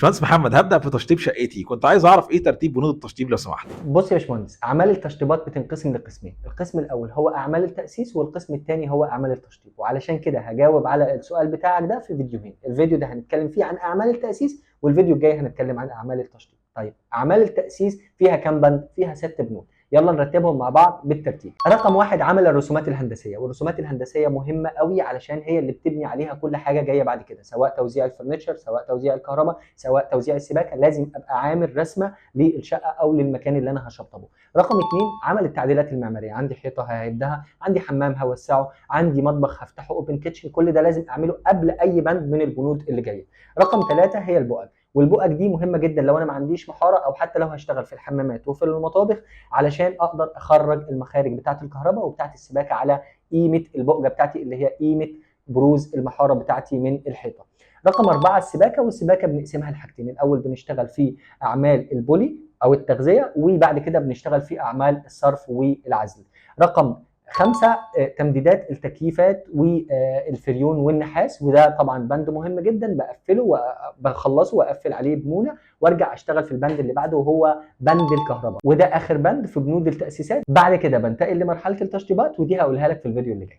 باشمهندس محمد، هبدأ في تشطيب شقتي. كنت عايز اعرف ايه ترتيب بنود التشطيب لو سمحت. بص يا باشمهندس، اعمال التشطيبات بتنقسم لقسمين. القسم الاول هو اعمال التاسيس، والقسم الثاني هو اعمال التشطيب. وعلشان كده هجاوب على السؤال بتاعك ده في فيديوهين. الفيديو ده هنتكلم فيه عن اعمال التاسيس، والفيديو الجاي هنتكلم عن اعمال التشطيب. طيب، اعمال التاسيس فيها كام بند؟ فيها 6 بنود. يلا نرتبهم مع بعض بالترتيب. رقم واحد، عمل الرسومات الهندسيه. والرسومات الهندسيه مهمه قوي علشان هي اللي بتبني عليها كل حاجه جايه بعد كده، سواء توزيع الفرنتشر، سواء توزيع الكهرباء، سواء توزيع السباكه. لازم ابقى عامل رسمه للشقه او للمكان اللي انا هشطبه. رقم 2، عمل التعديلات المعماريه. عندي حيطه ههدها، عندي حمام هوسعه، عندي مطبخ هفتحه اوبن كيتشن. كل ده لازم اعمله قبل اي بند من البنود اللي جايه. رقم 3 هي البؤج. والبؤج دي مهمه جدا لو انا ما عنديش محاره، او حتى لو هشتغل في الحمامات وفي المطابخ، علشان اقدر اخرج المخارج بتاعه الكهرباء وبتاعه السباكه على قيمه البؤجه بتاعتي، اللي هي قيمه بروز المحاره بتاعتي من الحيطه. رقم 4 السباكه. والسباكه بنقسمها لحاجتين: الاول بنشتغل في اعمال البولي او التغذيه، وبعد كده بنشتغل في اعمال الصرف والعزل. رقم 5 تمديدات التكييفات والفريون والنحاس. وده طبعا بند مهم جدا، بقفله وبخلصه واقفل عليه بمونه، وارجع اشتغل في البند اللي بعده وهو بند الكهرباء. وده اخر بند في بنود التاسيسات. بعد كده بنتقل لمرحله التشطيبات، ودي هقولها لك في الفيديو اللي جاي.